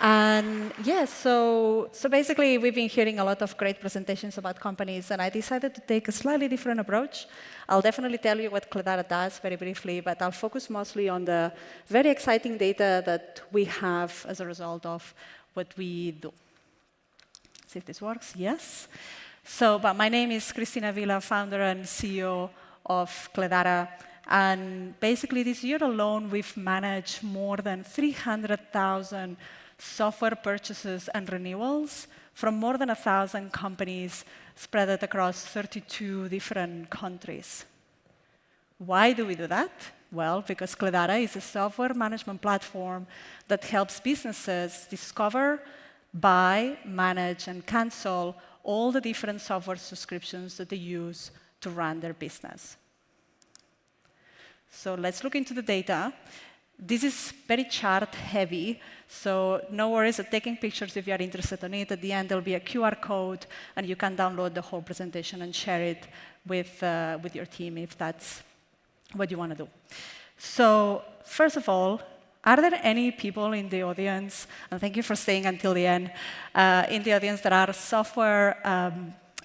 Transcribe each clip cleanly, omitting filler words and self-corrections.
And yes, so basically we've been hearing a lot of great presentations about companies, and I decided to take a slightly different approach. I'll definitely tell you what Cledara does very briefly, but I'll focus mostly on the very exciting data that we have as a result of what we do. Let's see if this works. Yes. So, but my name is Cristina Vila, founder and CEO of Cledara. And basically this year alone, we've managed more than 300,000 software purchases and renewals from more than 1,000 companies spread across 32 different countries. Why do we do that? Well, because Cledara is a software management platform that helps businesses discover, buy, manage, and cancel all the different software subscriptions that they use to run their business. So let's look into the data. This is very chart heavy, so no worries at taking pictures if you are interested in it. At the end, there'll be a QR code, and you can download the whole presentation and share it with your team if that's what you want to do. So first of all, are there any people in the audience, and thank you for staying until the end, in the audience that are software,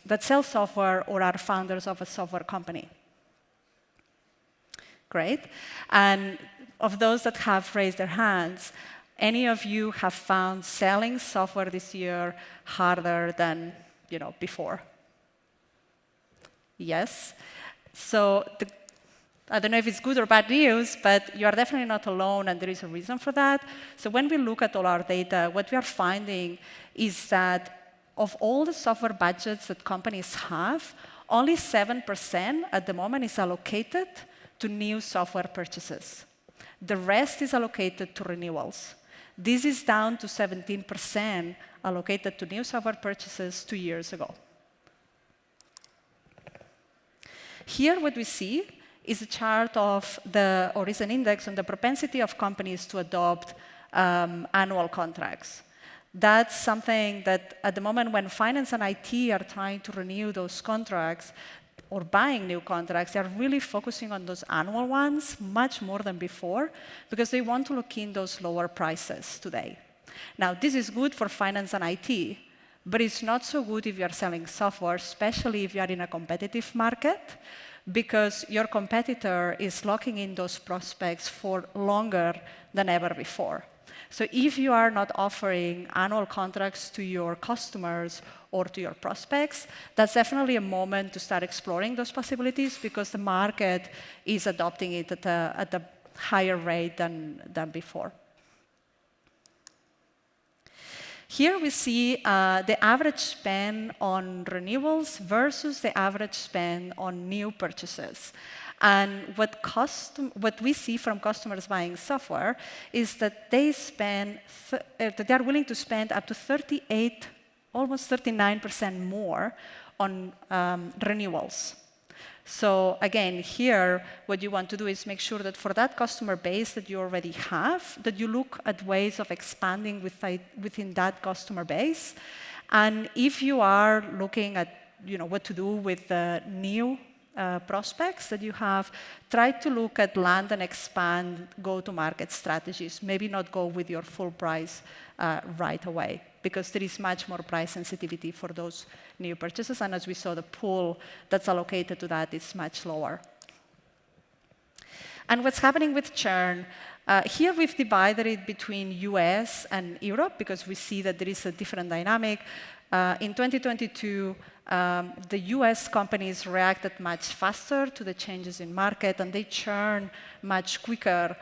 that sell software or are founders of a software company? Great. And of those that have raised their hands, any of you have found selling software this year harder than before? Yes. So I don't know if it's good or bad news, but you are definitely not alone, and there is a reason for that. So when we look at all our data, what we are finding is that of all the software budgets that companies have, only 7% at the moment is allocated to new software purchases. The rest is allocated to renewals. This is down to 17% allocated to new software purchases 2 years ago. Here what we see is a chart of or is an index on the propensity of companies to adopt annual contracts. That's something that at the moment when finance and IT are trying to renew those contracts, or buying new contracts, they're really focusing on those annual ones much more than before because they want to lock in those lower prices today. Now, this is good for finance and IT, but it's not so good if you're selling software, especially if you're in a competitive market, because your competitor is locking in those prospects for longer than ever before. So if you are not offering annual contracts to your customers or to your prospects, that's definitely a moment to start exploring those possibilities because the market is adopting it at a higher rate than before. Here we see the average spend on renewals versus the average spend on new purchases. And what we see from customers buying software is that they are willing to spend up to 38, almost 39% more on renewals. So again, here, what you want to do is make sure that for that customer base that you already have, that you look at ways of expanding within that customer base. And if you are looking at what to do with the new prospects that you have, try to look at land and expand go-to-market strategies. Maybe not go with your full price right away, because there is much more price sensitivity for those new purchases. And as we saw, the pool that's allocated to that is much lower. And what's happening with churn? Here we've divided it between US and Europe, because we see that there is a different dynamic. In 2022, the US companies reacted much faster to the changes in market, and they churn much quicker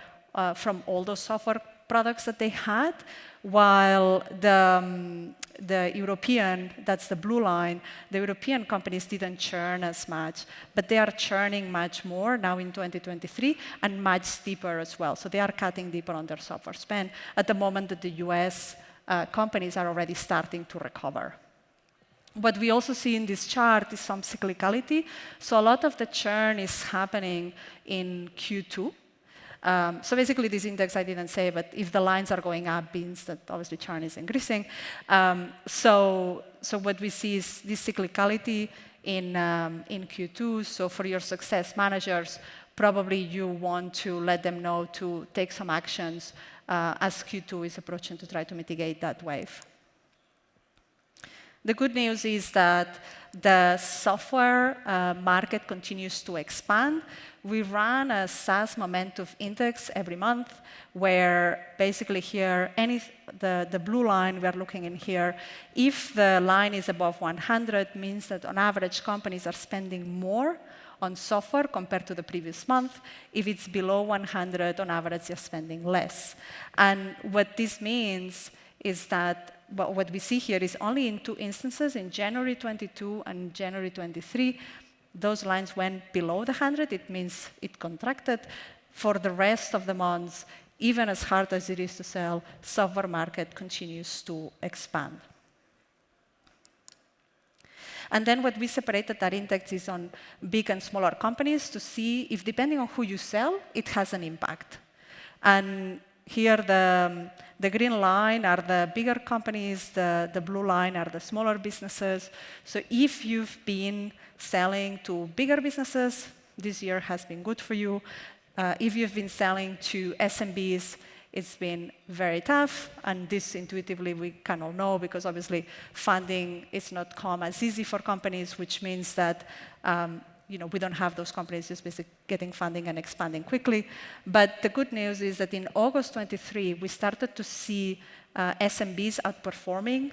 from all those software products that they had, while the European, that's the blue line, the European companies didn't churn as much, but they are churning much more now in 2023 and much steeper as well. So they are cutting deeper on their software spend at the moment that the US companies are already starting to recover. What we also see in this chart is some cyclicality. So a lot of the churn is happening in Q2. So basically, this index I didn't say, but if the lines are going up, means that obviously churn is increasing. So what we see is this cyclicality in Q2. So for your success managers, probably you want to let them know to take some actions as Q2 is approaching to try to mitigate that wave. The good news is that the software market continues to expand. We run a SaaS Momentum Index every month, where basically here, the blue line we are looking in here, if the line is above 100, means that on average companies are spending more on software compared to the previous month. If it's below 100, on average, they're spending less. And what this means is that what we see here is only in 2 instances, in January 22 and January 23, those lines went below the 100. It means it contracted. For the rest of the months, even as hard as it is to sell, software market continues to expand. And then what we separated that index is on big and smaller companies to see if, depending on who you sell, it has an impact. And here, the green line are the bigger companies, the blue line are the smaller businesses. So if you've been selling to bigger businesses, this year has been good for you. If you've been selling to SMBs, it's been very tough, and this intuitively we kind of know, because obviously funding is not come as easy for companies, which means that we don't have those companies just basically getting funding and expanding quickly. But the good news is that in August 23, we started to see SMBs outperforming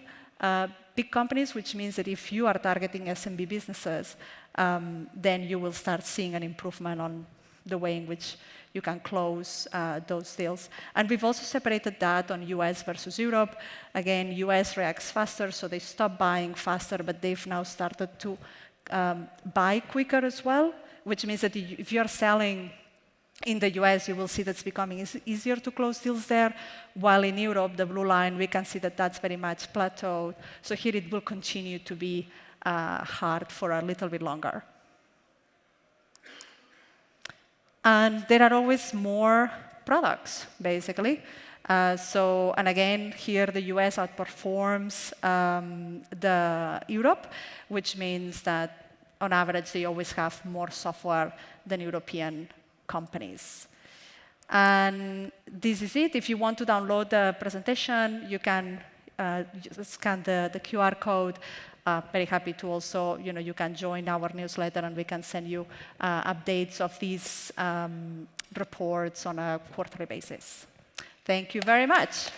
big companies, which means that if you are targeting SMB businesses, then you will start seeing an improvement on the way in which you can close those deals. And we've also separated that on US versus Europe. Again, US reacts faster, so they stop buying faster, but they've now started to buy quicker as well, which means that if you're selling in the US, you will see that's becoming easier to close deals there, while in Europe, the blue line, we can see that that's very much plateaued. So here it will continue to be hard for a little bit longer. And there are always more products, basically. And again, here the US outperforms the Europe, which means that on average, they always have more software than European companies. And this is it. If you want to download the presentation, you can just scan the QR code. Very happy to also, you can join our newsletter, and we can send you updates of these reports on a quarterly basis. Thank you very much.